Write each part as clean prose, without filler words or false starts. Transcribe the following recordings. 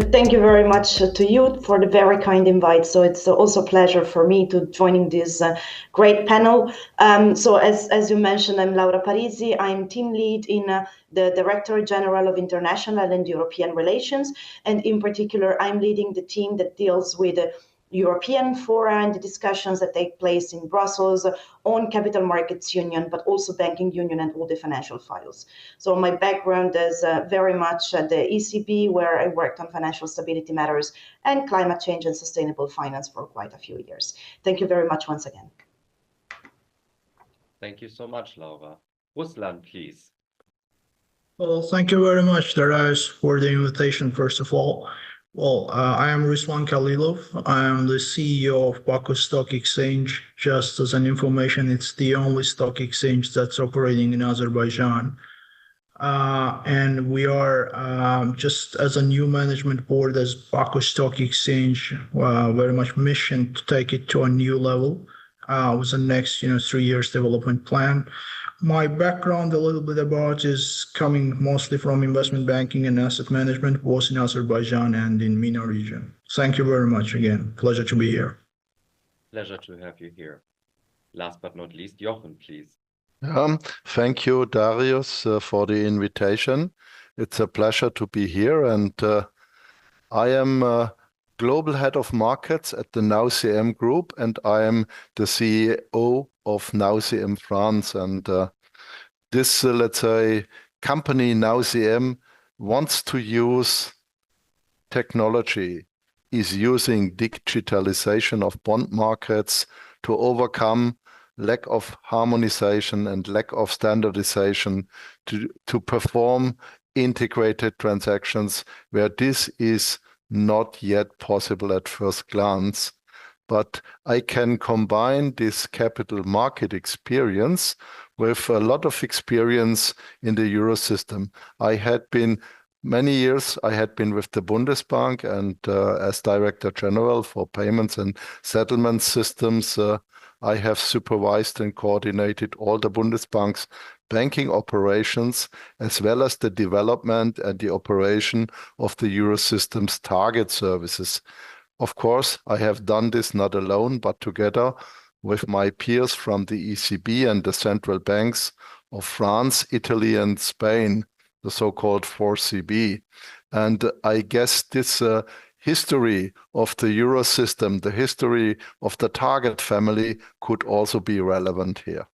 Thank you very much to you for the very kind invite. So it's also a pleasure for me to joining this great panel. So as you mentioned, I'm Laura Parisi. I'm team lead in the Director General of International and European Relations. And in particular, I'm leading the team that deals with European fora and the discussions that take place in Brussels on capital markets union, but also banking union and all the financial files. So my background is very much at the ECB, where I worked on financial stability matters and climate change and sustainable finance for quite a few years. Thank you very much once again. Thank you so much, Laura. Ruslan, please. Well, thank you very much, Darius, for the invitation, first of all. Well, I am Ruslan Khalilov. I am the CEO of Baku Stock Exchange. Just as an information, it's the only stock exchange that's operating in Azerbaijan. And we are just as a new management board as Baku Stock Exchange, very much mission to take it to a new level with the next 3 years development plan. My background a little bit about is coming mostly from investment banking and asset management, both in Azerbaijan and in MENA region. Thank you very much again. Pleasure to be here. Pleasure to have you here. Last but not least, Jochen, please. Thank you, Darius, for the invitation. It's a pleasure to be here, and I am Global Head of Markets at the NowCM Group, and I am the CEO of NowCM France. And this, let's say, company NowCM wants to use technology, is using digitalization of bond markets to overcome lack of harmonization and lack of standardization to perform integrated transactions where this is not yet possible at first glance. But I can combine this capital market experience with a lot of experience in the Euro system. Many years I had been with the Bundesbank, and as Director General for Payments and Settlement Systems, I have supervised and coordinated all the Bundesbank's banking operations, as well as the development and the operation of the Eurosystem's target services. Of course, I have done this not alone, but together with my peers from the ECB and the central banks of France, Italy, and Spain, the so-called 4CB. And I guess this history of the Euro system, the history of the target family could also be relevant here.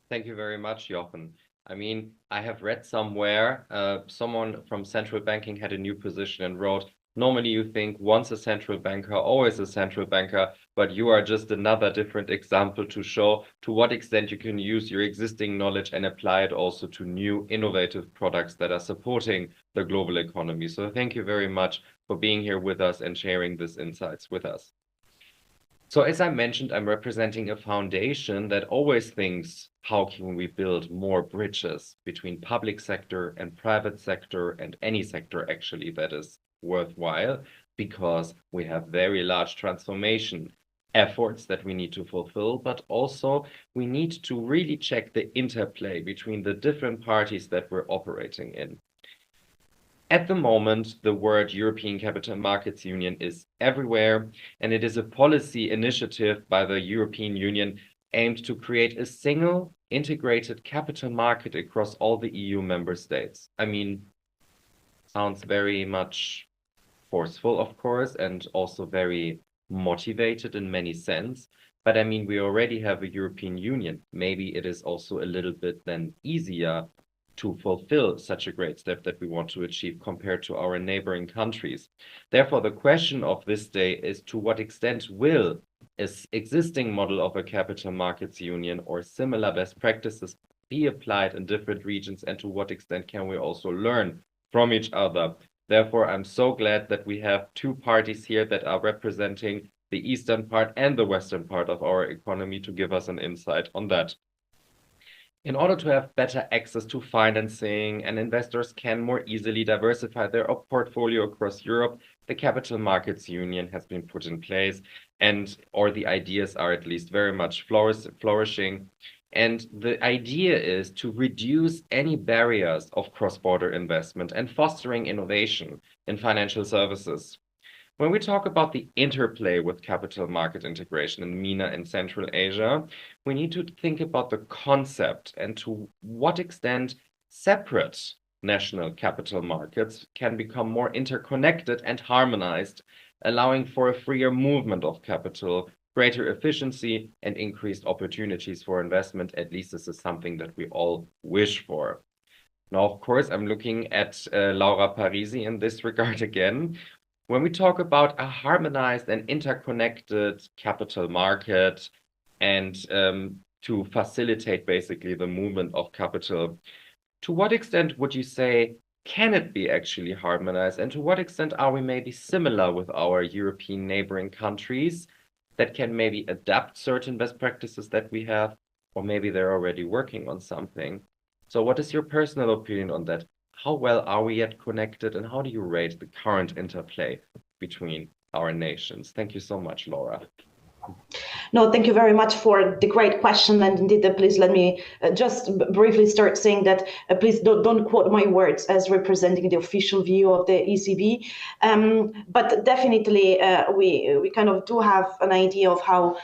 Thank you very much, Jochen. I mean, I have read somewhere, someone from central banking had a new position and wrote, normally you think once a central banker, always a central banker, but you are just another different example to show to what extent you can use your existing knowledge and apply it also to new innovative products that are supporting the global economy. So thank you very much for being here with us and sharing these insights with us. So as I mentioned, I'm representing a foundation that always thinks, how can we build more bridges between public sector and private sector and any sector actually that is worthwhile, because we have very large transformation efforts that we need to fulfill, but also we need to really check the interplay between the different parties that we're operating in. At the moment, the word European Capital Markets Union is everywhere, and it is a policy initiative by the European Union aimed to create a single integrated capital market across all the EU member states. I mean, sounds very much forceful, of course, and also very motivated in many sense. But I mean, we already have a European Union. Maybe it is also a little bit then easier to fulfill such a great step that we want to achieve compared to our neighboring countries. Therefore, the question of this day is, to what extent will this existing model of a capital markets union or similar best practices be applied in different regions, and to what extent can we also learn from each other? Therefore, I'm so glad that we have two parties here that are representing the eastern part and the western part of our economy to give us an insight on that. In order to have better access to financing and investors can more easily diversify their portfolio across Europe, the Capital Markets Union has been put in place, or the ideas are at least very much flourishing. And the idea is to reduce any barriers of cross-border investment and fostering innovation in financial services. When we talk about the interplay with capital market integration in MENA and Central Asia, we need to think about the concept and to what extent separate national capital markets can become more interconnected and harmonized, allowing for a freer movement of capital, greater efficiency, and increased opportunities for investment. At least this is something that we all wish for. Now, of course, I'm looking at Laura Parisi in this regard again. When we talk about a harmonized and interconnected capital market and to facilitate basically the movement of capital, to what extent would you say can it be actually harmonized, and to what extent are we maybe similar with our European neighboring countries that can maybe adapt certain best practices that we have, or maybe they're already working on something? So what is your personal opinion on that? How well are we yet connected, and how do you rate the current interplay between our nations? Thank you so much, Laura. No, thank you very much for the great question. And indeed, please let me just briefly start saying that please don't quote my words as representing the official view of the ECB. But definitely, we kind of do have an idea of how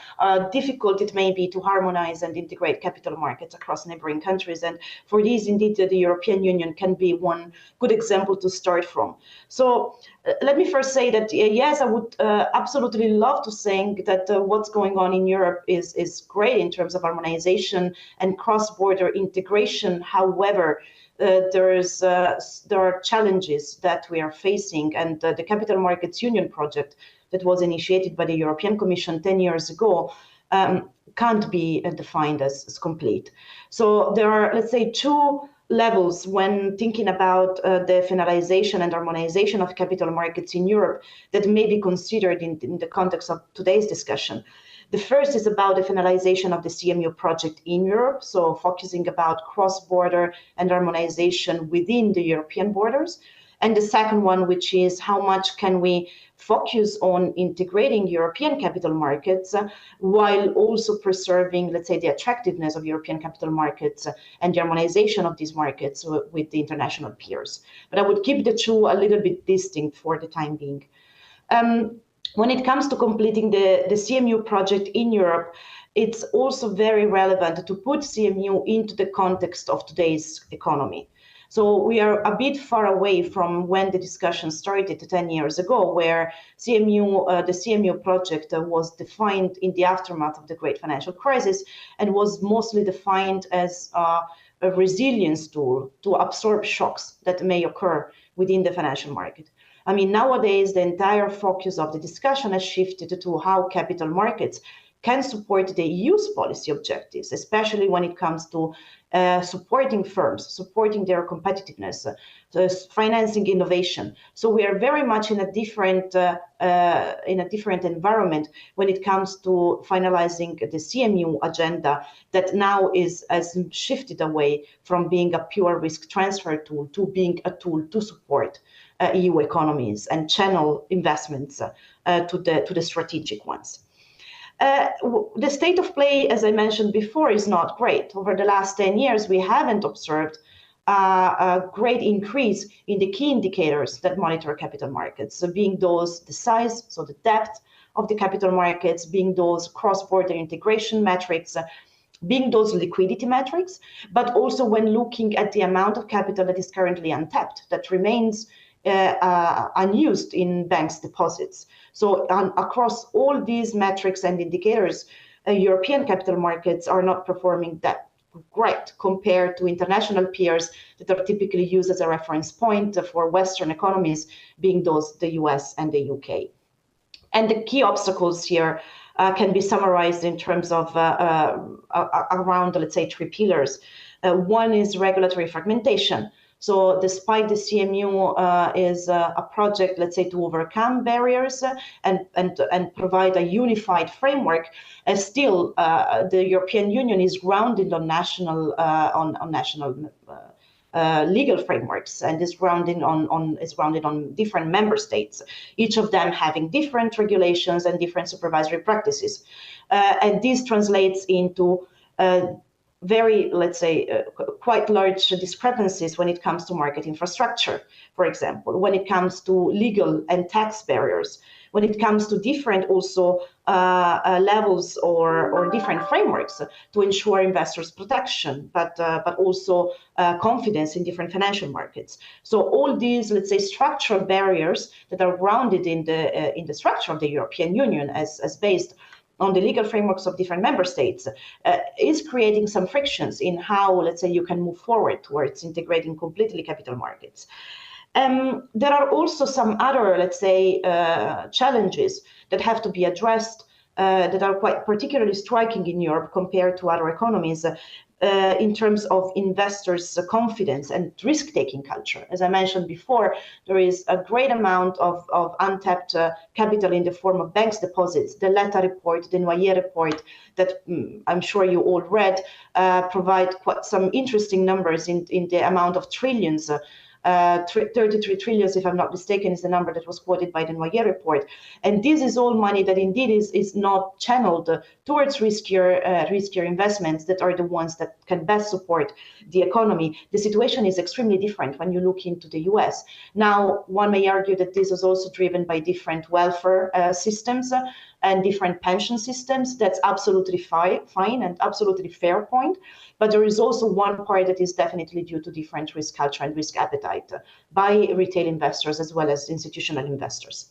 difficult it may be to harmonize and integrate capital markets across neighboring countries. And for this, indeed, the European Union can be one good example to start from. So let me first say that, yes, I would absolutely love to say that what's going on in Europe is great in terms of harmonization and cross-border integration. However, there are challenges that we are facing, and the Capital Markets Union project that was initiated by the European Commission 10 years ago can't be defined as complete. So there are, let's say, two levels when thinking about the finalization and harmonization of capital markets in Europe that may be considered in the context of today's discussion. The first is about the finalization of the CMU project in Europe, so focusing about cross-border and harmonization within the European borders. And the second one, which is how much can we focus on integrating European capital markets while also preserving, let's say, the attractiveness of European capital markets and the harmonization of these markets with the international peers. But I would keep the two a little bit distinct for the time being. When it comes to completing the CMU project in Europe, it's also very relevant to put CMU into the context of today's economy. So we are a bit far away from when the discussion started 10 years ago, where the CMU project was defined in the aftermath of the great financial crisis and was mostly defined as a resilience tool to absorb shocks that may occur within the financial market. I mean, nowadays, the entire focus of the discussion has shifted to how capital markets can support the EU's policy objectives, especially when it comes to supporting firms, supporting their competitiveness, financing innovation. So we are very much in a different environment when it comes to finalizing the CMU agenda that now has shifted away from being a pure risk transfer tool to being a tool to support EU economies and channel investments to the strategic ones. The state of play, as I mentioned before, is not great. Over the last 10 years, we haven't observed a great increase in the key indicators that monitor capital markets, so being those the size, so the depth of the capital markets, being those cross-border integration metrics, being those liquidity metrics, but also when looking at the amount of capital that is currently untapped, that remains unused in banks' deposits. So across all these metrics and indicators, European capital markets are not performing that great compared to international peers that are typically used as a reference point for Western economies, being those the US and the UK. And the key obstacles here can be summarized in terms of around, let's say, three pillars. One is regulatory fragmentation. So despite the CMU is a project, let's say, to overcome barriers and provide a unified framework, still the European Union is grounded on national legal frameworks and is grounded on different member states, each of them having different regulations and different supervisory practices, and this translates into very, let's say, quite large discrepancies when it comes to market infrastructure, for example, when it comes to legal and tax barriers, when it comes to different also levels or different frameworks to ensure investors' protection, but also confidence in different financial markets. So all these, let's say, structural barriers that are grounded in the structure of the European Union as based on the legal frameworks of different member states is creating some frictions in how, let's say, you can move forward towards integrating completely capital markets. There are also some other, let's say, challenges that have to be addressed that are quite particularly striking in Europe compared to other economies in terms of investors' confidence and risk-taking culture. As I mentioned before, there is a great amount of untapped capital in the form of banks deposits. The Letta report, the Noyer report that I'm sure you all read provide quite some interesting numbers in the amount of trillions. 33 trillions, if I'm not mistaken, is the number that was quoted by the Noyer report. And this is all money that indeed is not channeled towards riskier investments that are the ones that can best support the economy. The situation is extremely different when you look into the US. Now, one may argue that this is also driven by different welfare systems and different pension systems. That's absolutely fine and absolutely fair point. But there is also one part that is definitely due to different risk culture and risk appetite by retail investors as well as institutional investors.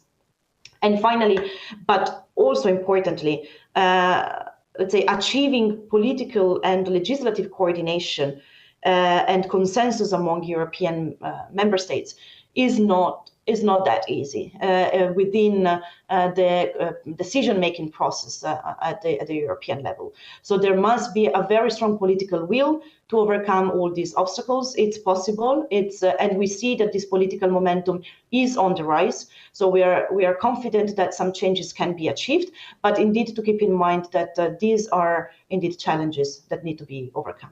And finally, but also importantly, let's say achieving political and legislative coordination and consensus among European member states is not that easy within the decision-making process at the European level. So there must be a very strong political will to overcome all these obstacles. It's possible. And we see that this political momentum is on the rise. So we are confident that some changes can be achieved, but indeed to keep in mind that these are indeed challenges that need to be overcome.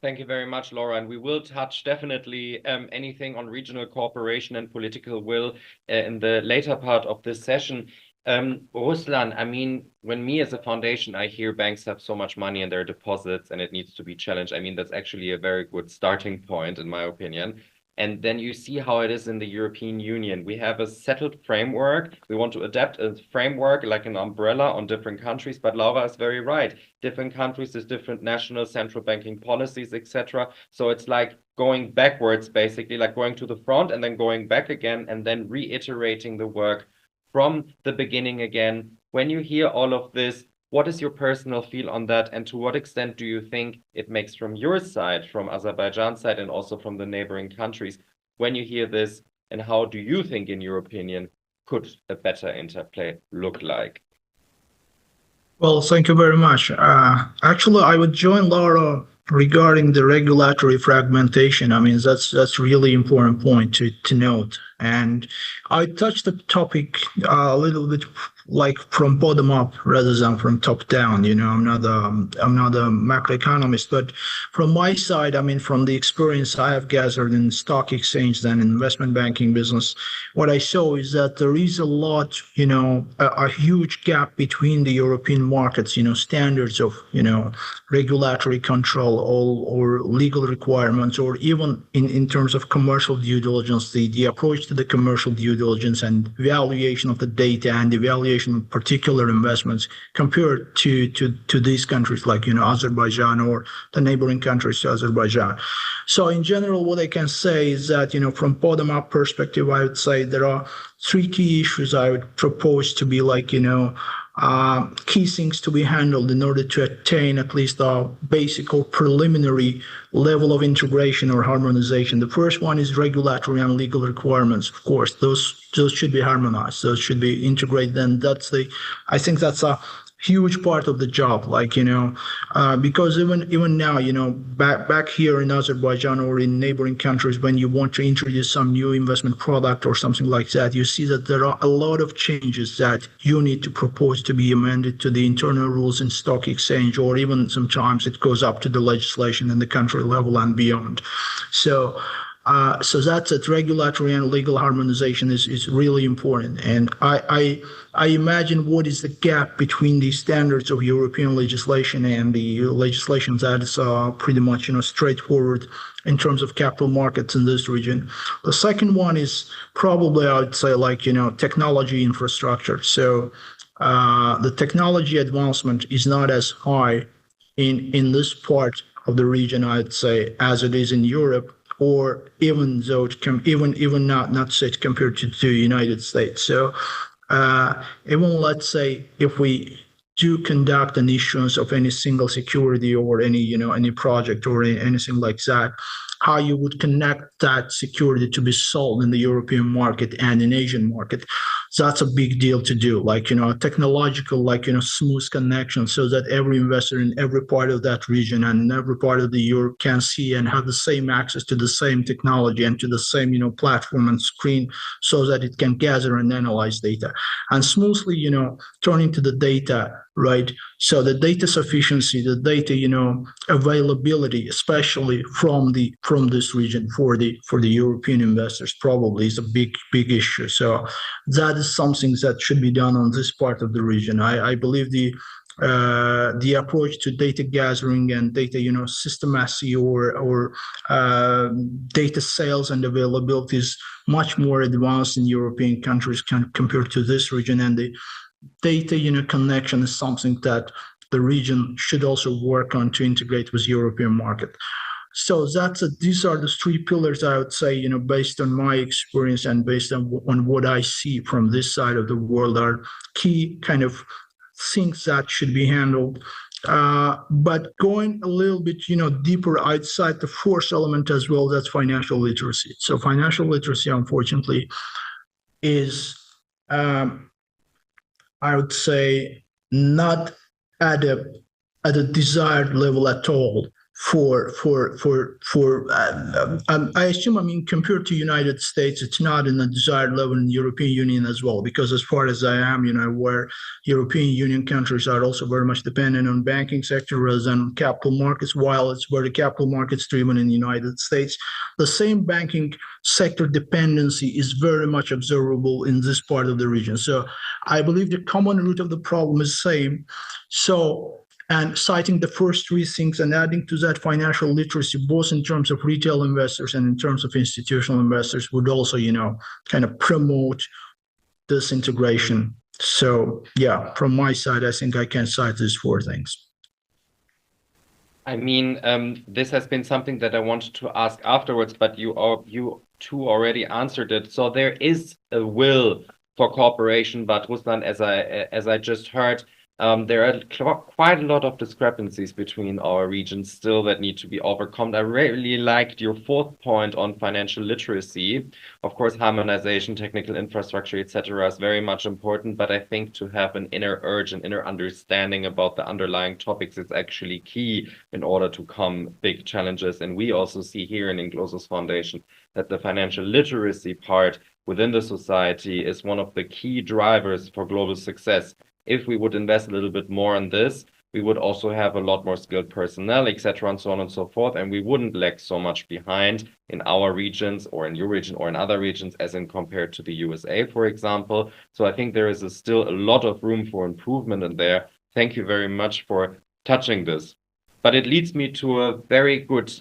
Thank you very much, Laura. And we will touch definitely anything on regional cooperation and political will in the later part of this session. Ruslan, I mean, when me as a foundation, I hear banks have so much money in their deposits and it needs to be challenged. I mean, that's actually a very good starting point, in my opinion. And then you see how it is in the European Union. We have a settled framework. We want to adapt a framework like an umbrella on different countries. But Laura is very right. Different countries with different national central banking policies, etc. So it's like going backwards, basically, like going to the front and then going back again and then reiterating the work from the beginning again. When you hear all of this, what is your personal feel on that? And to what extent do you think it makes from your side, from Azerbaijan's side, and also from the neighboring countries, when you hear this? And how do you think, in your opinion, could a better interplay look like? Well, thank you very much. Actually, I would join Laura regarding the regulatory fragmentation. I mean, that's really important point to note. And I touched the topic a little bit like from bottom up rather than from top down. You know, I'm not a macroeconomist, but from my side, I mean, from the experience I have gathered in stock exchange and investment banking business, what I saw is that there is a lot, you know, a huge gap between the European markets, you know, standards of, you know, regulatory control or legal requirements, or even in terms of commercial due diligence, the approach to the commercial due diligence and evaluation of the data and evaluation of particular investments compared to these countries like, you know, Azerbaijan or the neighboring countries to Azerbaijan. So in general, what I can say is that, you know, from bottom-up perspective, I would say there are three key issues I would propose to be like, you know, key things to be handled in order to attain at least a basic or preliminary level of integration or harmonization. The first one is regulatory and legal requirements. Of course, those should be harmonized. Those should be integrated. And I think that's a huge part of the job, like, you know, because even now, you know, back here in Azerbaijan or in neighboring countries, when you want to introduce some new investment product or something like that, you see that there are a lot of changes that you need to propose to be amended to the internal rules in stock exchange, or even sometimes it goes up to the legislation in the country level and beyond. So So that's it. Regulatory and legal harmonization is really important. And I imagine what is the gap between the standards of European legislation and the legislation that is pretty much straightforward in terms of capital markets in this region. The second one is probably, I would say, like technology infrastructure. So the technology advancement is not as high in this part of the region, I'd say, as it is in Europe, or even though even not said compared to the United States. So even let's say if we do conduct an issuance of any single security or any project or anything like that, how you would connect that security to be sold in the European market and in Asian market. That's a big deal to do, like, a technological, smooth connection so that every investor in every part of that region and in every part of the Europe can see and have the same access to the same technology and to the same, platform and screen so that it can gather and analyze data and smoothly, turning to the data, right? So the data sufficiency, the data, availability, especially from this region for the European investors, probably is a big issue. So that is something that should be done on this part of the region. I believe the approach to data gathering and data, systemacy or data sales and availability is much more advanced in European countries compared to this region, and the data connection is something that the region should also work on to integrate with European market. So these are the three pillars, I would say, based on my experience and based on what I see from this side of the world, are key kind of things that should be handled. But going a little bit, deeper outside the fourth element as well, that's financial literacy. So financial literacy, unfortunately, is I would say not at a desired level at all I assume, compared to United States, it's not in a desired level in the European Union as well, because as far as I am, where European Union countries are also very much dependent on banking sector rather than capital markets, while it's where the capital markets driven in the United States. The same banking sector dependency is very much observable in this part of the region. So I believe the common root of the problem is the same. And citing the first three things and adding to that financial literacy, both in terms of retail investors and in terms of institutional investors, would also, kind of promote this integration. So, yeah, from my side, I think I can cite these four things. I mean, this has been something that I wanted to ask afterwards, but you two already answered it. So there is a will for cooperation, but Ruslan, as I just heard, there are quite a lot of discrepancies between our regions still that need to be overcome. I really liked your fourth point on financial literacy. Of course, harmonization, technical infrastructure, etc. is very much important, but I think to have an inner urge and inner understanding about the underlying topics is actually key in order to come big challenges. And we also see here in INGLOSUS Foundation that the financial literacy part within the society is one of the key drivers for global success. If we would invest a little bit more on this, we would also have a lot more skilled personnel, etc., and so on and so forth, and we wouldn't lag so much behind in our regions or in your region or in other regions as in compared to the USA, for example. So I think there is still a lot of room for improvement in there. Thank you very much for touching this. But it leads me to a very good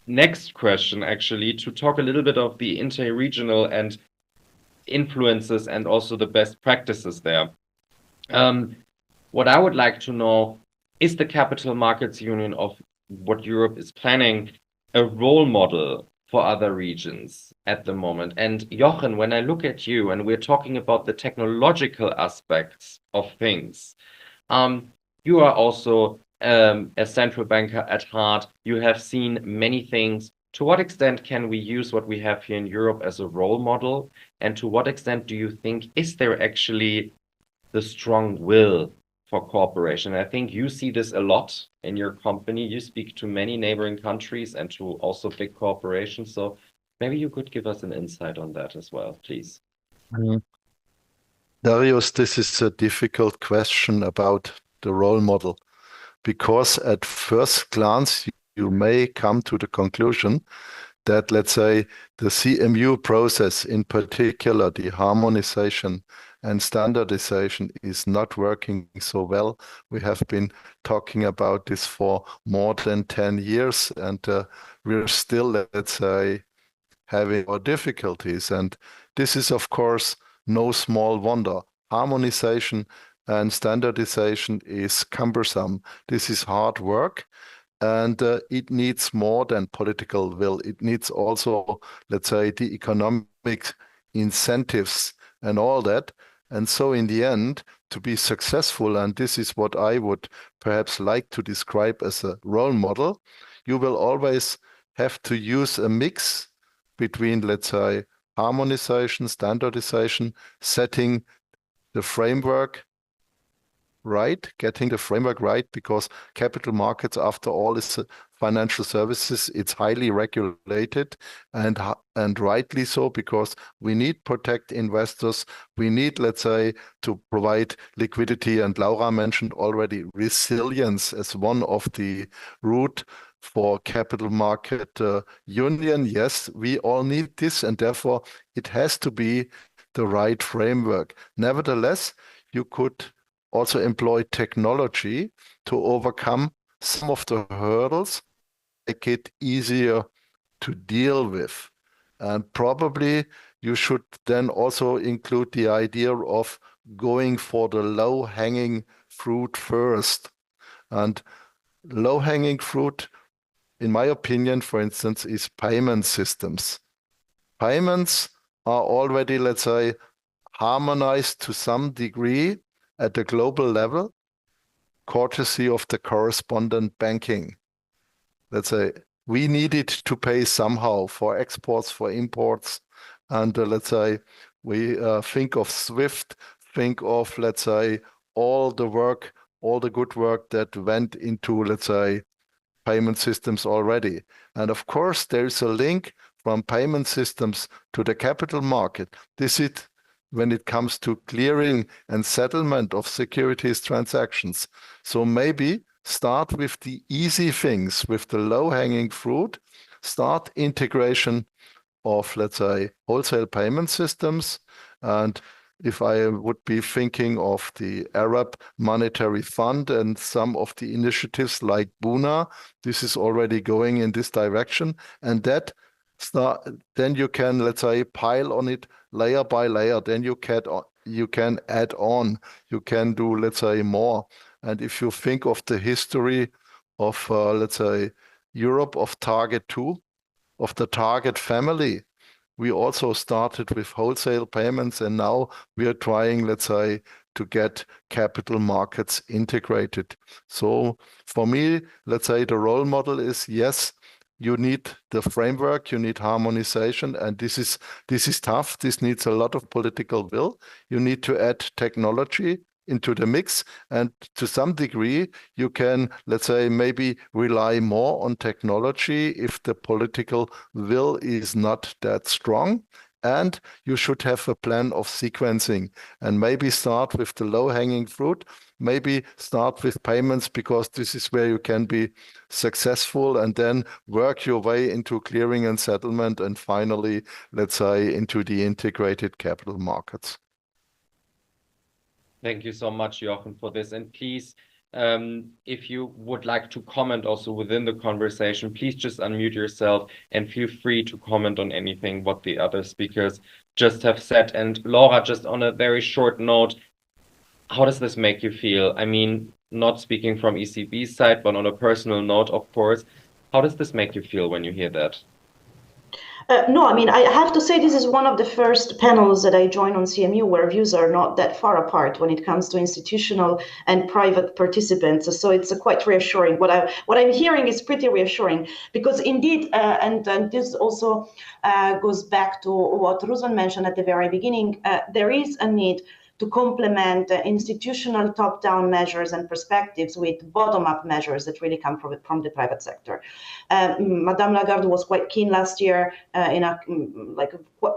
next question, actually, to talk a little bit of the inter-regional and influences and also the best practices there. What I would like to know, is the Capital Markets Union of what Europe is planning a role model for other regions at the moment? And Jochen, when I look at you and we're talking about the technological aspects of things, you are also a central banker at heart. You have seen many things. To what extent can we use what we have here in Europe as a role model? And to what extent do you think, is there actually the strong will for cooperation? I think you see this a lot in your company. You speak to many neighboring countries and to also big corporations. So maybe you could give us an insight on that as well, please. Darius, this is a difficult question about the role model, because at first glance, you may come to the conclusion that, let's say, the CMU process, in particular, the harmonization and standardization, is not working so well. We have been talking about this for more than 10 years, and we're still, let's say, having our difficulties. And this is, of course, no small wonder. Harmonization and standardization is cumbersome. This is hard work. And it needs more than political will. It needs also, let's say, the economic incentives and all that. And so in the end, to be successful, and this is what I would perhaps like to describe as a role model, you will always have to use a mix between, let's say, harmonization, standardization, setting the framework right, getting the framework right, because capital markets, after all, is financial services. It's highly regulated, and rightly so, because we need protect investors. We need, let's say, to provide liquidity. And Laura mentioned already resilience as one of the route for capital market union. Yes, we all need this, and therefore it has to be the right framework. Nevertheless, you could also employ technology to overcome some of the hurdles, make it easier to deal with. And probably you should then also include the idea of going for the low-hanging fruit first. And low-hanging fruit, in my opinion, for instance, is payment systems. Payments are already, let's say, harmonized to some degree at the global level, courtesy of the correspondent banking. Let's say we needed to pay somehow for exports, for imports, and let's say we think of SWIFT, think of, let's say, all the work, all the good work that went into, let's say, payment systems already. And of course, there is a link from payment systems to the capital market. This is when it comes to clearing and settlement of securities transactions. So maybe start with the easy things, with the low-hanging fruit, start integration of, let's say, wholesale payment systems. And if I would be thinking of the Arab Monetary Fund and some of the initiatives like Buna, this is already going in this direction. And that then you can, let's say, pile on it layer by layer. Then you can add on, you can do, let's say, more. And if you think of the history of, let's say, Europe, of Target 2, of the Target family, we also started with wholesale payments, and now we are trying, let's say, to get capital markets integrated. So for me, let's say the role model is, yes, you need the framework, you need harmonization, and this is tough. This needs a lot of political will. You need to add technology into the mix, and to some degree you can, let's say, maybe rely more on technology if the political will is not that strong. And you should have a plan of sequencing, and maybe start with the low-hanging fruit, maybe start with payments, because this is where you can be successful, and then work your way into clearing and settlement, and finally, let's say, into the integrated capital markets. Thank you so much, Jochen, for this. And please, if you would like to comment also within the conversation, please just unmute yourself and feel free to comment on anything what the other speakers just have said. And Laura, just on a very short note, how does this make you feel? I mean, not speaking from ECB's side, but on a personal note, of course, how does this make you feel when you hear that? No, I mean, I have to say this is one of the first panels that I joined on CMU where views are not that far apart when it comes to institutional and private participants. So it's quite reassuring. What I'm hearing is pretty reassuring, because indeed, and this also goes back to what Ruslan mentioned at the very beginning, there is a need to complement institutional top-down measures and perspectives with bottom-up measures that really come from the private sector. Madame Lagarde was quite keen last year in a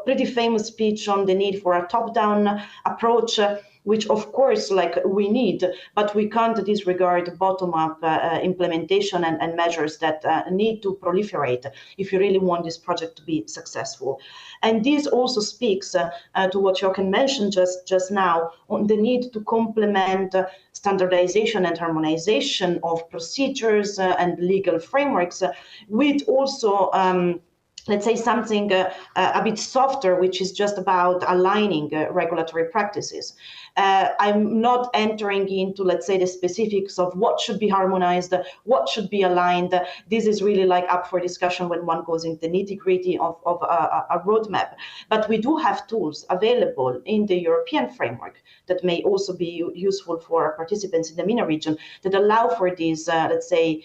pretty famous speech on the need for a top-down approach which of course we need, but we can't disregard bottom-up implementation and measures that need to proliferate if you really want this project to be successful. And this also speaks to what Jochen mentioned just now on the need to complement standardization and harmonization of procedures and legal frameworks with also let's say something a bit softer, which is just about aligning regulatory practices. I'm not entering into, let's say, the specifics of what should be harmonized, what should be aligned. This is really up for discussion when one goes into the nitty-gritty of a roadmap. But we do have tools available in the European framework that may also be useful for participants in the MENA region that allow for these, let's say,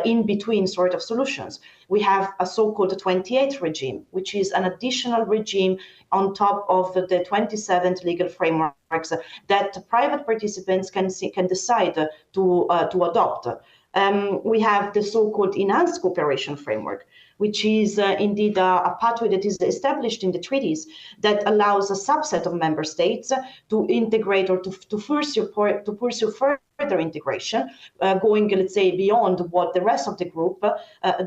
in-between sort of solutions. We have a so-called 28th regime, which is an additional regime on top of the 27th legal frameworks that private participants can decide to adopt. We have the so-called enhanced cooperation framework, which is indeed a pathway that is established in the treaties that allows a subset of member states to integrate or to pursue further integration, going, let's say, beyond what the rest of the group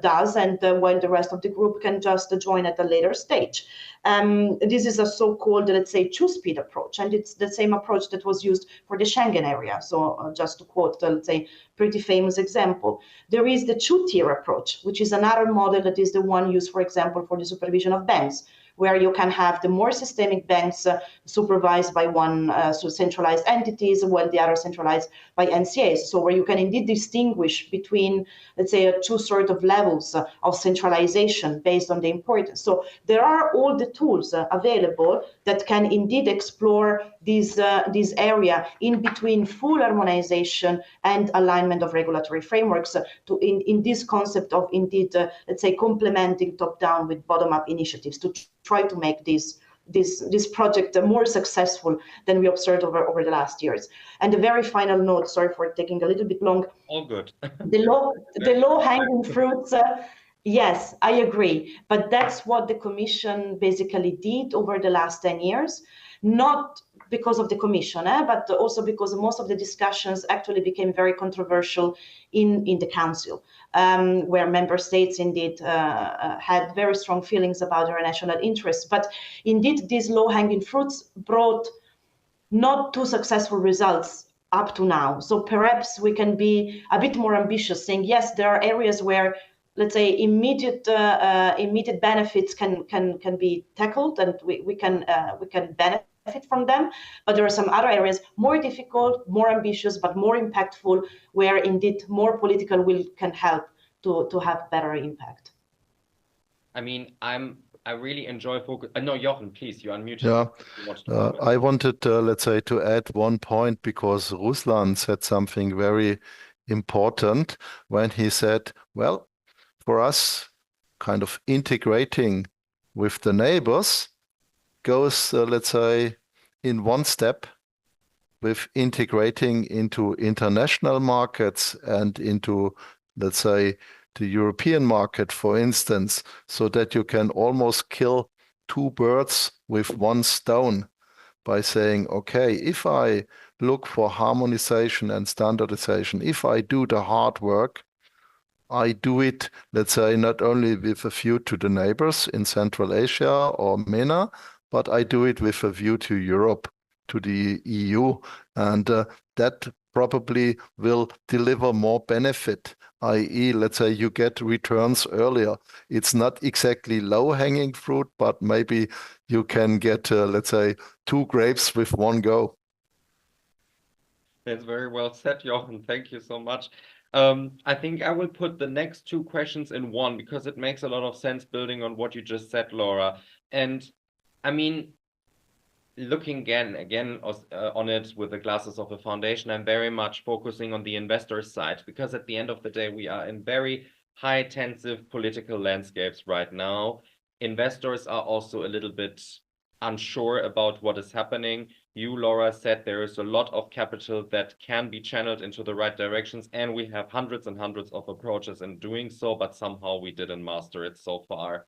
does, and while the rest of the group can just join at a later stage. This is a so-called, let's say, two-speed approach, and it's the same approach that was used for the Schengen area. So just to quote, let's say, pretty famous example. There is the two-tier approach, which is another model that is the one used, for example, for the supervision of banks, where you can have the more systemic banks supervised by one centralized entities, while the other centralized by NCAs. So where you can indeed distinguish between, let's say, two sort of levels of centralization based on the importance. So there are all the tools available that can indeed explore this area in between full harmonization and alignment of regulatory frameworks to in this concept of indeed, let's say, complementing top-down with bottom-up initiatives to try to make this project more successful than we observed over the last years. And the very final note, sorry for taking a little bit long. All good. the low-hanging fruits, yes, I agree. But that's what the Commission basically did over the last 10 years, not because of the Commission, but also because most of the discussions actually became very controversial in the Council, where member states indeed had very strong feelings about their national interests. But indeed, these low-hanging fruits brought not too successful results up to now. So perhaps we can be a bit more ambitious, saying, yes, there are areas where, let's say, immediate benefits can be tackled, and we can benefit from them, but there are some other areas more difficult, more ambitious, but more impactful, where indeed more political will can help to have better impact. I mean, I really enjoy focus. No, Jochen, please, you unmuted. Yeah, I wanted, let's say, to add one point, because Ruslan said something very important when he said, well, for us, kind of integrating with the neighbors goes, let's say, in one step with integrating into international markets and into, let's say, the European market, for instance, so that you can almost kill two birds with one stone by saying, okay, if I look for harmonization and standardization, if I do the hard work, I do it, let's say, not only with a view to the neighbors in Central Asia or MENA, but I do it with a view to Europe, to the EU. And that probably will deliver more benefit, i.e., let's say you get returns earlier. It's not exactly low-hanging fruit, but maybe you can get, let's say, two grapes with one go. That's very well said, Jochen. Thank you so much. I think I will put the next two questions in one, because it makes a lot of sense building on what you just said, Laura. And I mean, looking again on it with the glasses of a foundation, I'm very much focusing on the investor side, because at the end of the day, we are in very high tensive political landscapes right now. Investors are also a little bit unsure about what is happening. You, Laura, said there is a lot of capital that can be channeled into the right directions, and we have hundreds and hundreds of approaches in doing so, but somehow we didn't master it so far.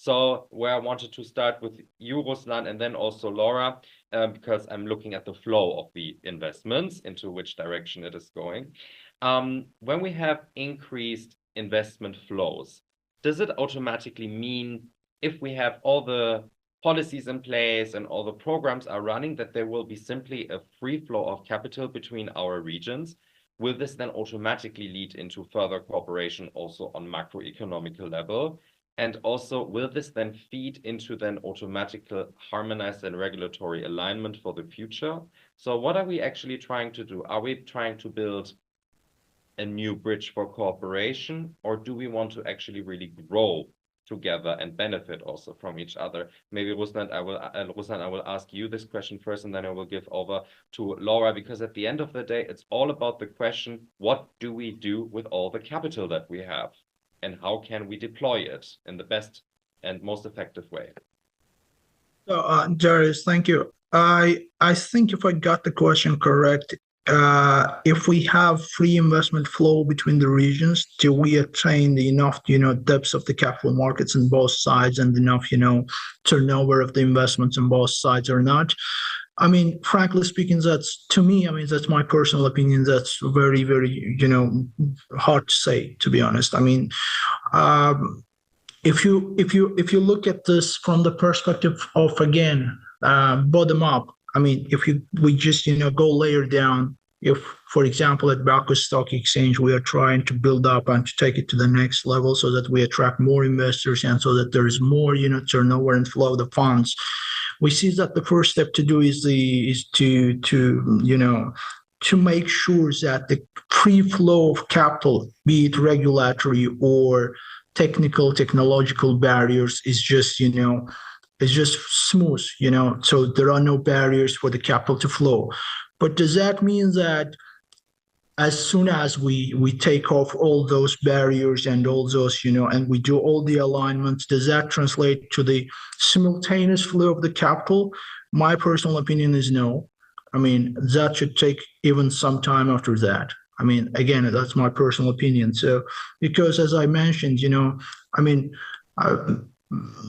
So where I wanted to start with you, Ruslan, and then also Laura, because I'm looking at the flow of the investments, into which direction it is going. When we have increased investment flows, does it automatically mean if we have all the policies in place and all the programs are running that there will be simply a free flow of capital between our regions? Will this then automatically lead into further cooperation also on macroeconomical level? And also, will this then feed into then automatical harmonized and regulatory alignment for the future? So what are we actually trying to do? Are we trying to build a new bridge for cooperation, or do we want to actually really grow together and benefit also from each other? Maybe Ruslan, I will ask you this question first, and then I will give over to Laura, because at the end of the day, it's all about the question, what do we do with all the capital that we have? And how can we deploy it in the best and most effective way? So, Darius, thank you. I think if I got the question correct, if we have free investment flow between the regions, do we attain the enough, depths of the capital markets on both sides and enough, turnover of the investments on both sides or not? I mean, frankly speaking, that's, to me, I mean, that's my personal opinion. That's very, very, hard to say, to be honest. I mean, if you look at this from the perspective of, again, bottom up, I mean, we just, go layer down, if, for example, at Baku Stock Exchange, we are trying to build up and to take it to the next level so that we attract more investors and so that there is more, turnover and flow of the funds. We see that the first step to do is to make sure that the free flow of capital, be it regulatory or technological barriers, is just smooth, so there are no barriers for the capital to flow. But does that mean that as soon as we take off all those barriers and all those, and we do all the alignments, does that translate to the simultaneous flow of the capital? My personal opinion is no. I mean, that should take even some time after that. I mean, again, that's my personal opinion. So, because as I mentioned, I mean,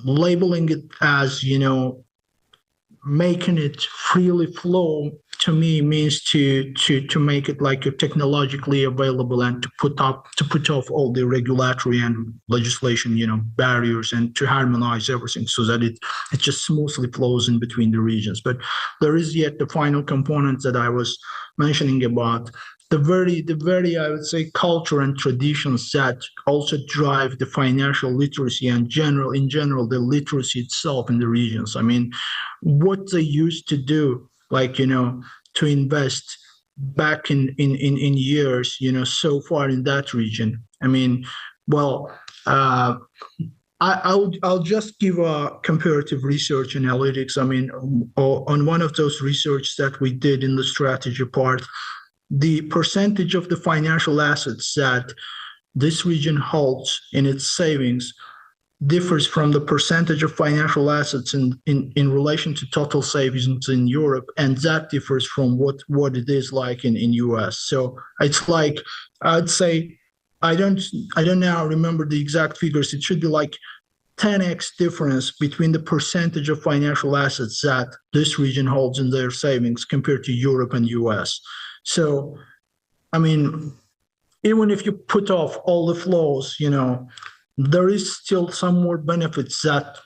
labeling it as, making it freely flow, to me, means to make it like technologically available and to put off all the regulatory and legislation, barriers, and to harmonize everything so that it just smoothly flows in between the regions. But there is yet the final component that I was mentioning about the very, I would say, culture and traditions that also drive the financial literacy and in general, the literacy itself in the regions. I mean, what they used to do, like, to invest back in years, so far in that region. I mean, well, I'll just give a comparative research analytics. I mean, on one of those research that we did in the strategy part, the percentage of the financial assets that this region holds in its savings differs from the percentage of financial assets in relation to total savings in Europe, and that differs from what it is like in US. So it's like, I'd say, I don't now remember the exact figures. It should be like 10x difference between the percentage of financial assets that this region holds in their savings compared to Europe and US. So, I mean, even if you put off all the flows, there is still some more benefits that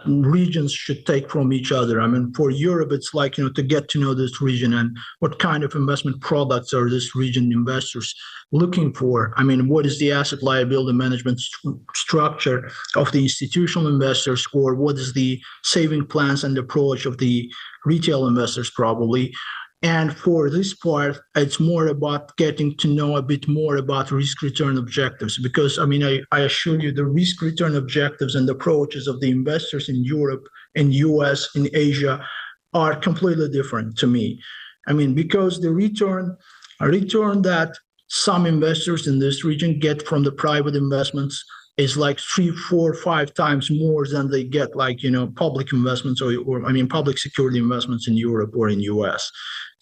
regions should take from each other. I mean, for Europe, it's like, to get to know this region and what kind of investment products are this region investors looking for. I mean, what is the asset liability management structure of the institutional investors, or what is the saving plans and approach of the retail investors probably. And for this part, it's more about getting to know a bit more about risk-return objectives, because, I mean, I assure you the risk-return objectives and approaches of the investors in Europe, in US, in Asia are completely different to me. I mean, because the return that some investors in this region get from the private investments is like 3, 4, 5 times more than they get, like, public investments or public security investments in Europe or in US.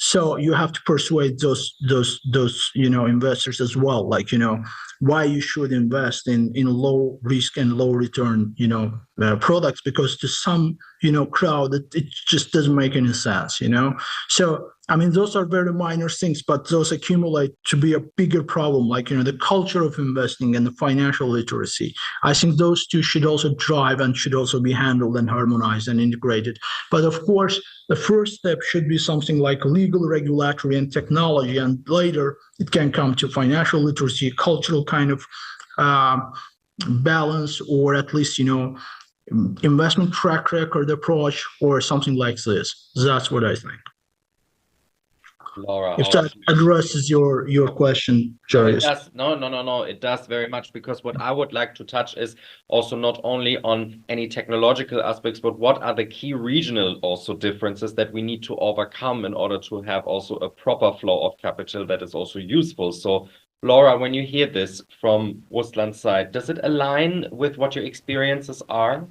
So you have to persuade those investors as well, like why you should invest in low risk and low return products, because to some crowd it just doesn't make any sense. So I mean, those are very minor things, but those accumulate to be a bigger problem, like the culture of investing and the financial literacy. I think those two should also drive and should also be handled and harmonized and integrated. But of course, the first step should be something like legal, regulatory, and technology, and later it can come to financial literacy, cultural kind of balance, or at least investment track record approach, or something like this. That's what I think. Laura, if that addresses your question, Darius. No, it does very much, because what I would like to touch is also not only on any technological aspects, but what are the key regional also differences that we need to overcome in order to have also a proper flow of capital that is also useful. So Laura, when you hear this from Ruslan's side, does it align with what your experiences are?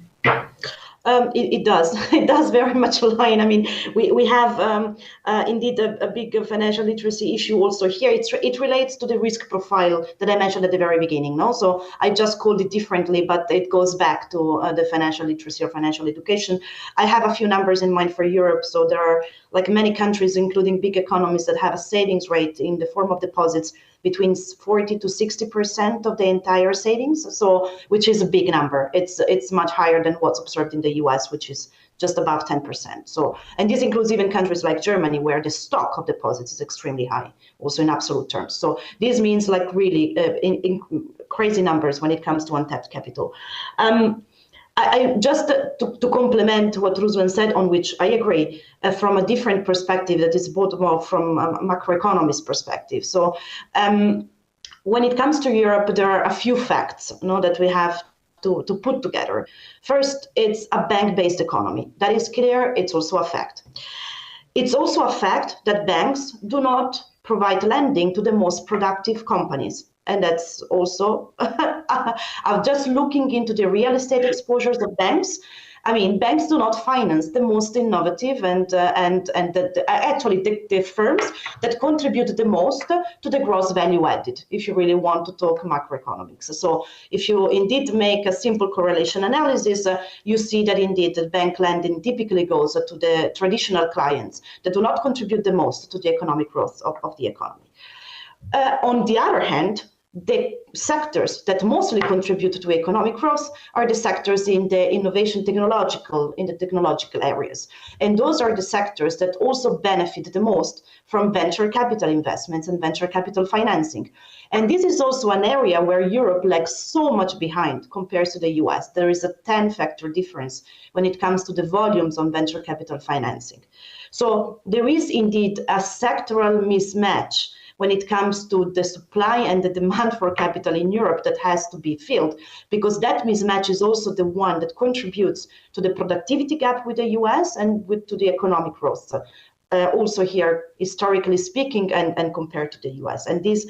It does. It does very much align. I mean, we have indeed a big financial literacy issue also here. It relates to the risk profile that I mentioned at the very beginning. No, so I just called it differently, but it goes back to the financial literacy or financial education. I have a few numbers in mind for Europe. So there are like many countries, including big economies, that have a savings rate in the form of deposits between 40 to 60% of the entire savings, so which is a big number. It's much higher than what's observed in the US, which is just above 10%. So, and this includes even countries like Germany, where the stock of deposits is extremely high, also in absolute terms. So this means like really in crazy numbers when it comes to untapped capital. I just to complement what Ruslan said, on which I agree, from a different perspective, that is both more from a macroeconomist perspective. So when it comes to Europe, there are a few facts that we have to put together. First, it's a bank-based economy. That is clear. It's also a fact. It's also a fact that banks do not provide lending to the most productive companies. And that's also, I'm just looking into the real estate exposures of banks. I mean, banks do not finance the most innovative and actually the firms that contribute the most to the gross value added, if you really want to talk macroeconomics. So if you indeed make a simple correlation analysis, you see that indeed the bank lending typically goes to the traditional clients that do not contribute the most to the economic growth of the economy. On the other hand, the sectors that mostly contribute to economic growth are the sectors in the technological areas. And those are the sectors that also benefit the most from venture capital investments and venture capital financing. And this is also an area where Europe lags so much behind compared to the US. There is a 10-factor difference when it comes to the volumes on venture capital financing. So there is indeed a sectoral mismatch when it comes to the supply and the demand for capital in Europe that has to be filled, because that mismatch is also the one that contributes to the productivity gap with the US and to the economic growth. Also here, historically speaking, and compared to the US. And this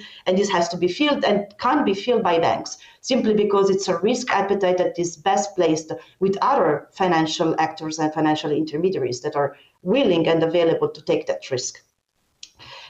has to be filled and can't be filled by banks, simply because it's a risk appetite that is best placed with other financial actors and financial intermediaries that are willing and available to take that risk.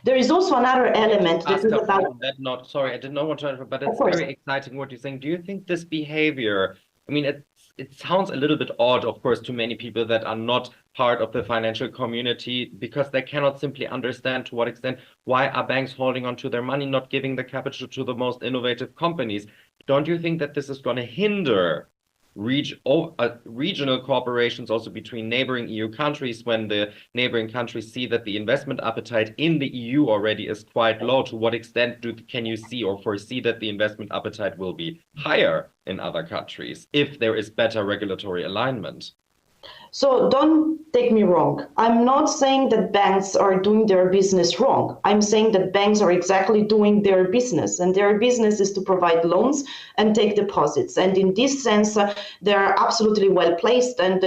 There is also another element that is about... Sorry, I did not want to interrupt, but it's very exciting what you're saying. Do you think this behavior, I mean, it sounds a little bit odd, of course, to many people that are not part of the financial community, because they cannot simply understand to what extent, why are banks holding on to their money, not giving the capital to the most innovative companies? Don't you think that this is going to hinder regional cooperations also between neighboring EU countries, when the neighboring countries see that the investment appetite in the EU already is quite low? To what extent can you see or foresee that the investment appetite will be higher in other countries if there is better regulatory alignment? So don't take me wrong. I'm not saying that banks are doing their business wrong. I'm saying that banks are exactly doing their business, and their business is to provide loans and take deposits. And in this sense, they're absolutely well placed. And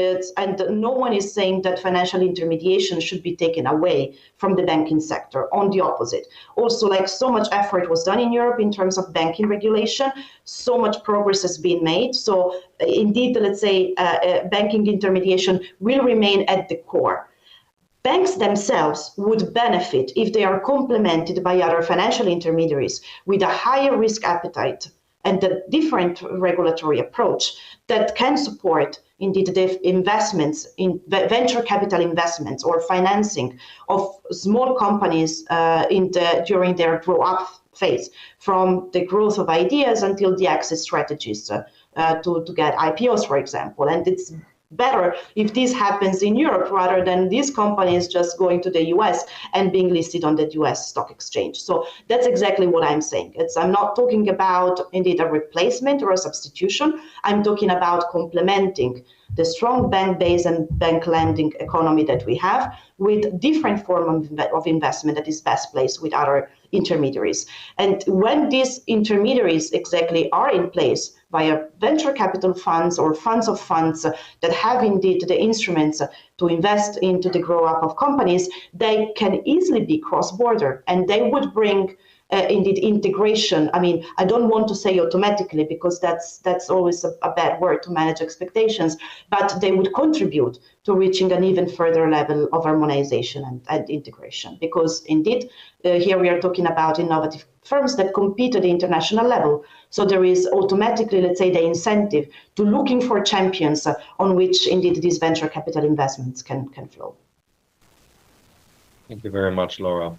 no one is saying that financial intermediation should be taken away from the banking sector. On the opposite. Also, like, so much effort was done in Europe in terms of banking regulation. So much progress has been made. So indeed, let's say banking intermediation will remain at the core. banks themselves would benefit if they are complemented by other financial intermediaries with a higher risk appetite and a different regulatory approach that can support indeed the investments in venture capital investments or financing of small companies during their grow up phase, from the growth of ideas until the exit strategies to get IPOs, for example. And it's better if this happens in Europe rather than these companies just going to the US and being listed on the US stock exchange. So that's exactly what I'm saying. I'm not talking about indeed a replacement or a substitution. I'm talking about complementing the strong bank-based and bank lending economy that we have with different form of investment that is best placed with other intermediaries. And when these intermediaries exactly are in place via venture capital funds or funds of funds that have indeed the instruments to invest into the grow up of companies, they can easily be cross-border, and they would bring indeed integration. I mean, I don't want to say automatically because that's always a bad word to manage expectations, but they would contribute to reaching an even further level of harmonization and integration, because indeed here we are talking about innovative firms that compete at the international level. So there is automatically, let's say, the incentive to looking for champions on which indeed these venture capital investments can flow. Thank you very much, Laura.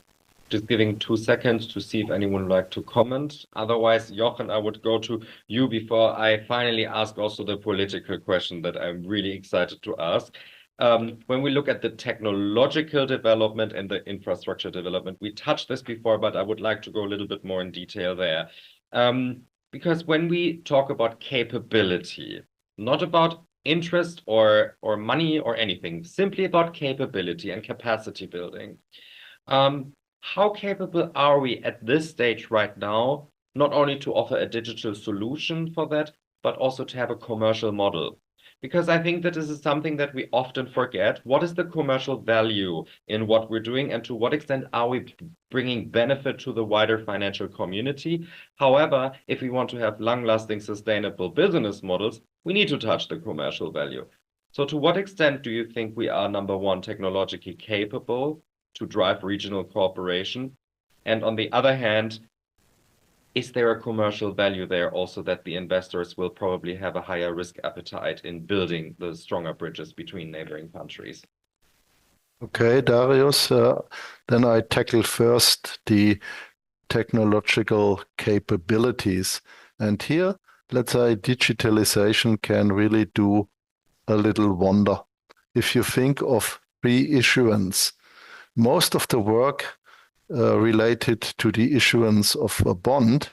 Just giving 2 seconds to see if anyone would like to comment. Otherwise, Jochen, I would go to you before I finally ask also the political question that I'm really excited to ask. When we look at the technological development and the infrastructure development, we touched this before, but I would like to go a little bit more in detail there. Because when we talk about capability, not about interest or money or anything, simply about capability and capacity building, how capable are we at this stage right now, not only to offer a digital solution for that, but also to have a commercial model? Because I think that this is something that we often forget. What is the commercial value in what we're doing, and to what extent are we bringing benefit to the wider financial community? However, if we want to have long-lasting, sustainable business models, we need to touch the commercial value. So to what extent do you think we are, number one, technologically capable to drive regional cooperation? And on the other hand, is there a commercial value there also that the investors will probably have a higher risk appetite in building the stronger bridges between neighboring countries? Okay, Darius, then I tackle first the technological capabilities. And here, let's say digitalization can really do a little wonder. If you think of pre-issuance, most of the work related to the issuance of a bond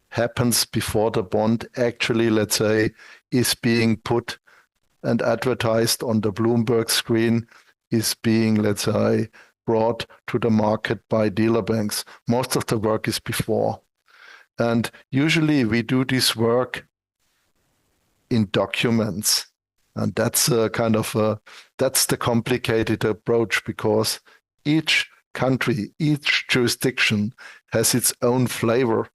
happens before the bond actually, let's say, is being put and advertised on the Bloomberg screen, is being, let's say, brought to the market by dealer banks. Most of the work is before. And usually we do this work in documents. And that's that's the complicated approach, because each country, each jurisdiction has its own flavor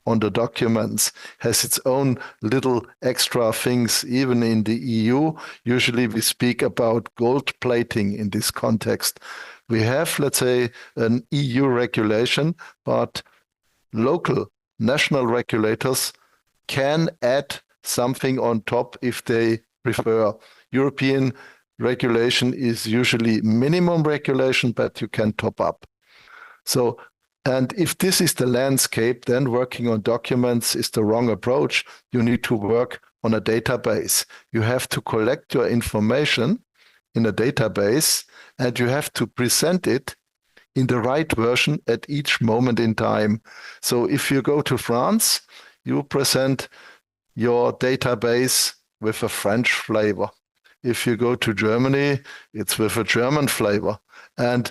on the documents, has its own little extra things. Even in the EU, usually we speak about gold plating in this context. We have, let's say, an EU regulation, but local national regulators can add something on top if they prefer. European regulation is usually minimum regulation, but you can top up. So, and if this is the landscape, then working on documents is the wrong approach. You need to work on a database. You have to collect your information in a database, and you have to present it in the right version at each moment in time. So if you go to France, you present your database with a French flavor. If you go to Germany, it's with a German flavor. And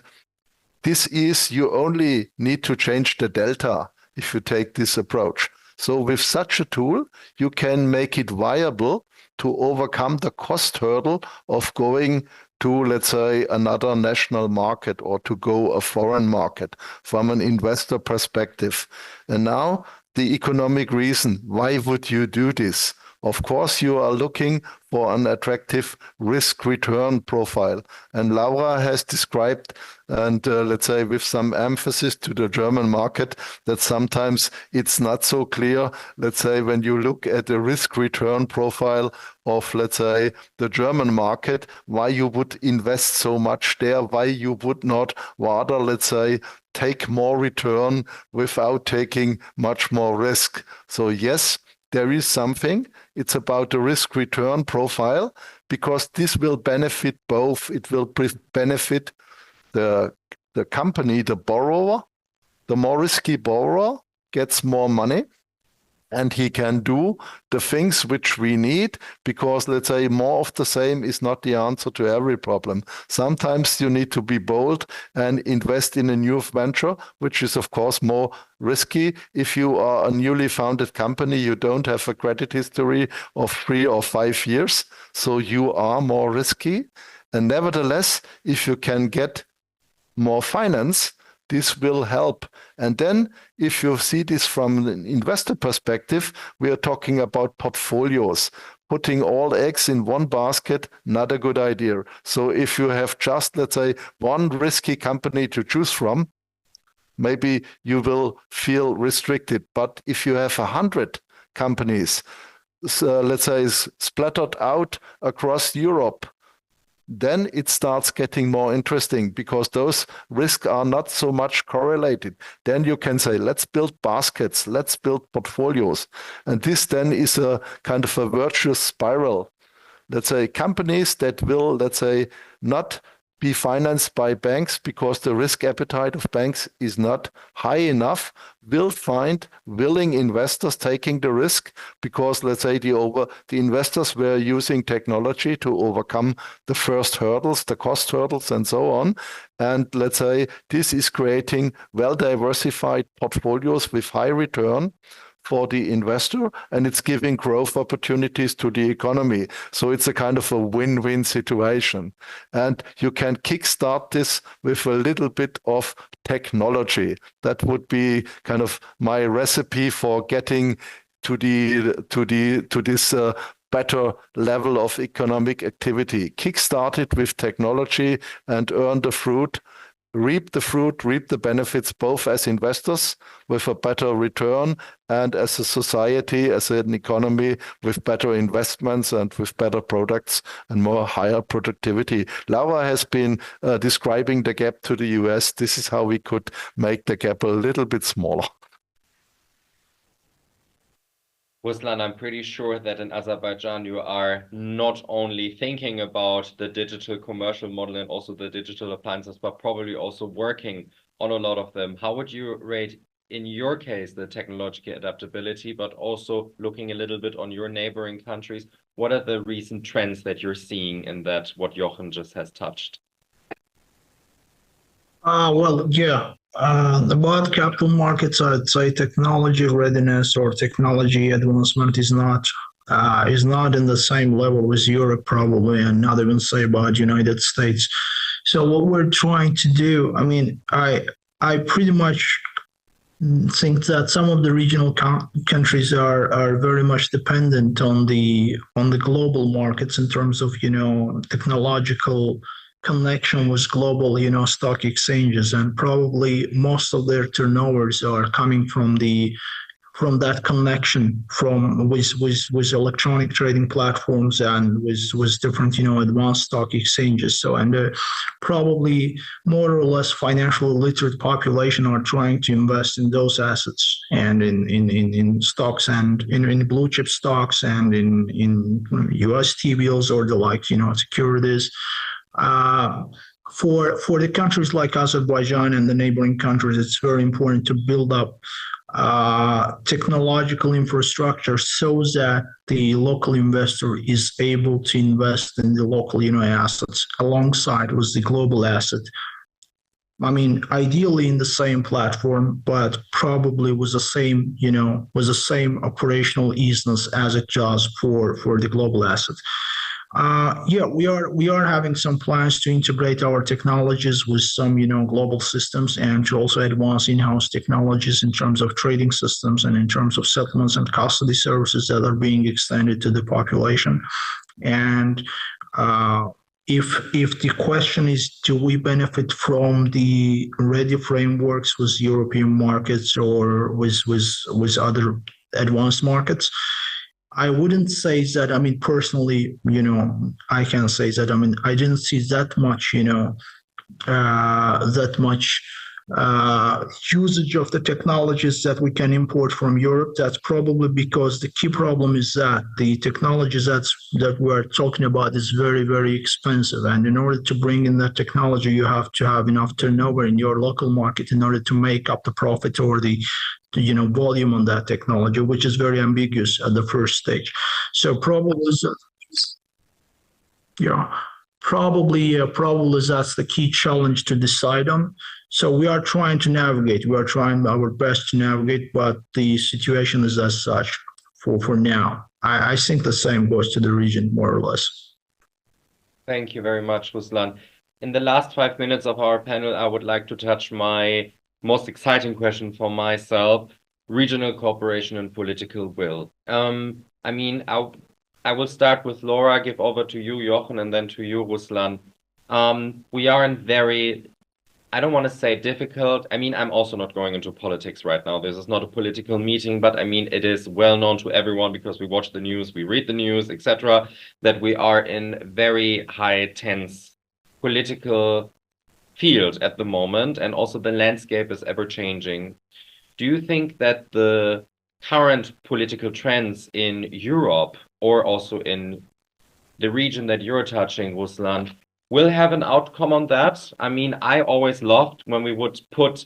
this is, you only need to change the delta if you take this approach. So with such a tool, you can make it viable to overcome the cost hurdle of going to, let's say, another national market or to go a foreign market from an investor perspective. And now the economic reason. Why would you do this? Of course, you are looking for an attractive risk-return profile. And Laura has described, and let's say with some emphasis to the German market, that sometimes it's not so clear, let's say, when you look at the risk-return profile of, let's say, the German market, why you would invest so much there, why you would not rather, let's say, take more return without taking much more risk. So yes, there is something. It's about the risk-return profile, because this will benefit both. It will benefit the company, the borrower. The more risky borrower gets more money, and he can do the things which we need, because, let's say, more of the same is not the answer to every problem. Sometimes you need to be bold and invest in a new venture, which is, of course, more risky. If you are a newly founded company, you don't have a credit history of 3 or 5 years, so you are more risky. And nevertheless, if you can get more finance, this will help. And then if you see this from an investor perspective, we are talking about portfolios. Putting all eggs in one basket, not a good idea. So if you have just, let's say, one risky company to choose from, maybe you will feel restricted. But if you have 100 companies, let's say, splattered out across Europe, then it starts getting more interesting, because those risks are not so much correlated. Then you can say, let's build baskets, let's build portfolios. And this then is a kind of a virtuous spiral. Let's say companies that will, let's say, not be financed by banks because the risk appetite of banks is not high enough, will find willing investors taking the risk, because, let's say, the investors were using technology to overcome the first hurdles, the cost hurdles, and so on. And let's say this is creating well-diversified portfolios with high return for the investor, and it's giving growth opportunities to the economy. So it's a kind of a win-win situation. And you can kickstart this with a little bit of technology. That would be kind of my recipe for getting to this better level of economic activity. Kickstart it with technology and earn the fruit. Reap the benefits, both as investors with a better return, and as a society, as an economy, with better investments and with better products and more higher productivity. Laura has been describing the gap to the US. This is how we could make the gap a little bit smaller. Ruslan, I'm pretty sure that in Azerbaijan, you are not only thinking about the digital commercial model and also the digital appliances, but probably also working on a lot of them. How would you rate, in your case, the technological adaptability, but also looking a little bit on your neighboring countries? What are the recent trends that you're seeing in that, what Jochen just has touched? About capital markets, I'd say technology readiness or technology advancement is not in the same level as Europe, probably, and not even say about United States. So what we're trying to do, I mean, I pretty much think that some of the regional countries are very much dependent on the global markets in terms of, technological connection with global, stock exchanges, and probably most of their turnovers are coming from that connection with electronic trading platforms and with different, advanced stock exchanges. So, and probably more or less financially literate population are trying to invest in those assets and in stocks and in blue chip stocks and in US T-bills or the like, securities. For the countries like Azerbaijan and the neighboring countries, it's very important to build up technological infrastructure so that the local investor is able to invest in the local, assets alongside with the global asset. I mean, ideally in the same platform, but probably with the same, operational easiness as it does for the global assets. Yeah, we are having some plans to integrate our technologies with some, global systems, and to also advance in-house technologies in terms of trading systems and in terms of settlements and custody services that are being extended to the population. And if the question is, do we benefit from the ready frameworks with European markets or with other advanced markets? I wouldn't say that. I mean, personally, I can say that. I mean, I didn't see that much, that much usage of the technologies that we can import from Europe. That's probably because the key problem is that the technologies that we're talking about is very, very expensive. And in order to bring in that technology, you have to have enough turnover in your local market in order to make up the profit or the volume on that technology, which is very ambiguous at the first stage. So probably that's the key challenge to decide on. So we are trying to navigate. We are trying our best to navigate, but the situation is as such for now. I think the same goes to the region, more or less. Thank you very much, Ruslan. In the last 5 minutes of our panel, I would like to touch my most exciting question for myself: regional cooperation and political will. I mean, I will start with Laura, give over to you, Jochen, and then to you, Ruslan. We are in very, I don't want to say difficult. I mean, I'm also not going into politics right now. This is not a political meeting, but I mean, it is well known to everyone because we watch the news, we read the news, etc., that we are in very high tense political field at the moment, and also the landscape is ever changing. Do you think that the current political trends in Europe, or also in the region that you're touching, Ruslan, will have an outcome on that? I mean, I always loved when we would put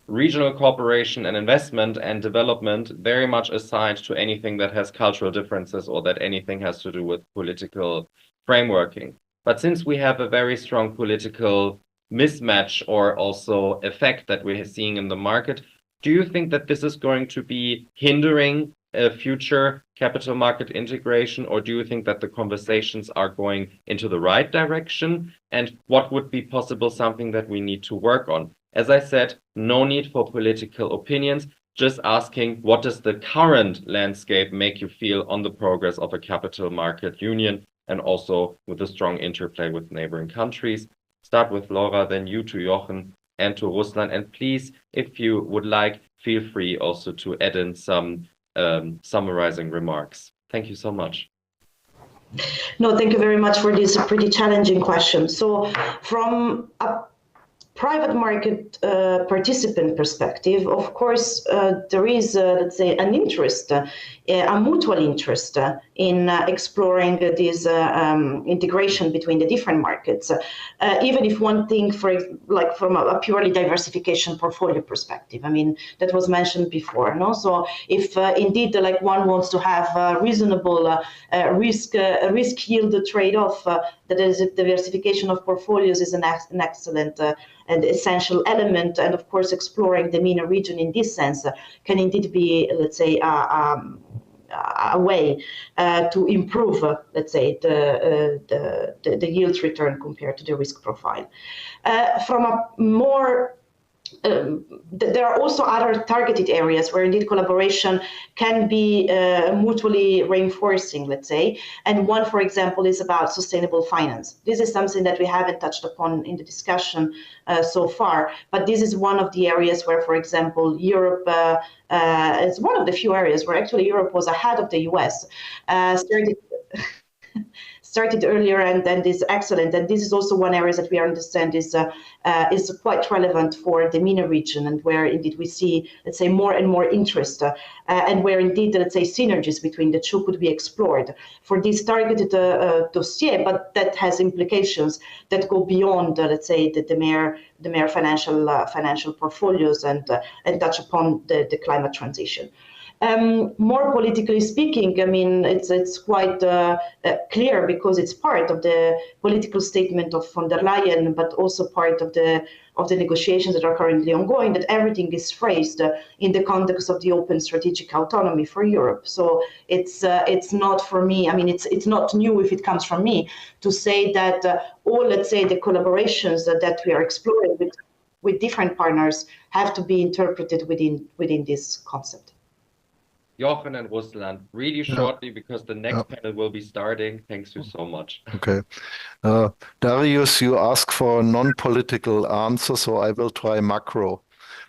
regional cooperation and investment and development very much aside to anything that has cultural differences or that anything has to do with political frameworking. But since we have a very strong political mismatch or also effect that we're seeing in the market, do you think that this is going to be hindering a future capital market integration, or do you think that the conversations are going into the right direction? And what would be possible something that we need to work on? As I said, no need for political opinions, just asking, what does the current landscape make you feel on the progress of a capital market union, and also with a strong interplay with neighboring countries? Start with Laura, then you to Jochen and to Ruslan. And please, if you would like, feel free also to add in some summarizing remarks. Thank you so much. No, thank you very much for this pretty challenging question. So from a private market participant perspective, of course, there is, let's say, an interest, a mutual interest in exploring this integration between the different markets, even if one thing, from a purely diversification portfolio perspective. I mean, that was mentioned before, no? So if indeed, one wants to have a reasonable risk yield trade-off, that is, diversification of portfolios is an excellent and essential element, and of course, exploring the MENA region in this sense can indeed be, let's say, a way to improve, let's say, the yield return compared to the risk profile. From a more there are also other targeted areas where indeed collaboration can be mutually reinforcing, let's say. And one, for example, is about sustainable finance. This is something that we haven't touched upon in the discussion so far, but this is one of the areas where, for example, Europe is one of the few areas where actually Europe was ahead of the US, started earlier, and then is excellent. And this is also one area that we understand is quite relevant for the MENA region, and where indeed we see, let's say, more and more interest, and where indeed, let's say, synergies between the two could be explored for this targeted dossier, but that has implications that go beyond, let's say, the mere financial portfolios and touch upon the climate transition. More politically speaking, I mean, it's quite clear because it's part of the political statement of von der Leyen, but also part of the negotiations that are currently ongoing, that everything is phrased in the context of the open strategic autonomy for Europe. So it's not for me, I mean, it's not new if it comes from me to say that all, let's say, the collaborations that we are exploring with different partners have to be interpreted within this concept. Jochen and Ruslan, really shortly, because the next panel will be starting. Thanks you so much. Okay. Darius, you ask for a non-political answer, so I will try macro.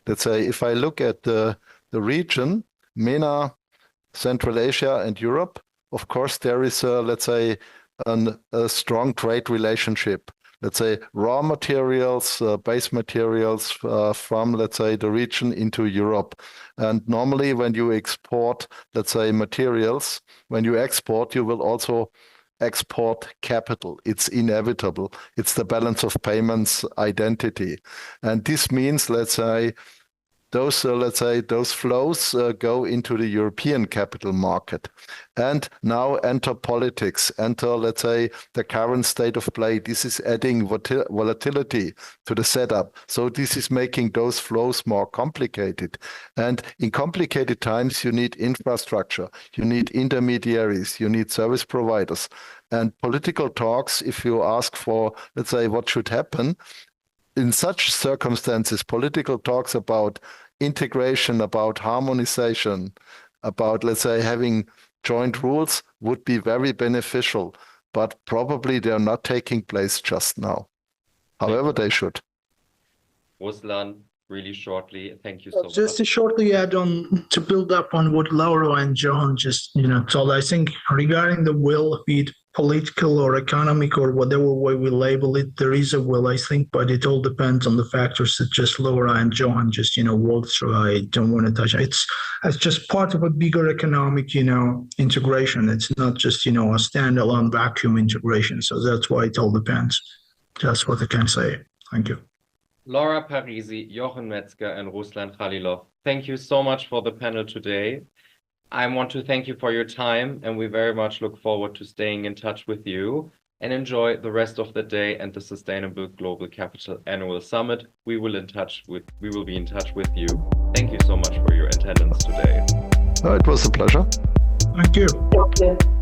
Let's say if I look at the region, MENA, Central Asia and Europe, of course, there is, let's say, a strong trade relationship. Let's say raw materials, base materials from, let's say, the region into Europe. And normally when you export, let's say, materials, when you export, you will also export capital. It's inevitable. It's the balance of payments identity. And this means, let's say, those flows go into the European capital market. And now enter politics, enter, let's say, the current state of play. This is adding volatility to the setup. So this is making those flows more complicated. And in complicated times, you need infrastructure, you need intermediaries, you need service providers. And political talks, if you ask for, let's say, what should happen, in such circumstances, political talks about integration, about harmonization, about, let's say, having joint rules would be very beneficial, but probably they're not taking place just now. However, they should. Ruslan, really shortly, thank you so much. Just to shortly add on, to build up on what Laura and Jochen just, told, I think regarding the will, be it political or economic or whatever way we label it, there is a will, I think, but it all depends on the factors that just Laura and Jochen just, walked through. I don't want to touch it. It's just part of a bigger economic, integration. It's not just, a standalone vacuum integration. So that's why it all depends. That's what I can say. Thank you. Laura Parisi, Jochen Metzger, and Ruslan Khalilov, thank you so much for the panel today. I want to thank you for your time, and we very much look forward to staying in touch with you, and enjoy the rest of the day and the Sustainable Global Capital Annual Summit. We will be in touch with you. Thank you so much for your attendance today. It was a pleasure. Thank you. Thank you.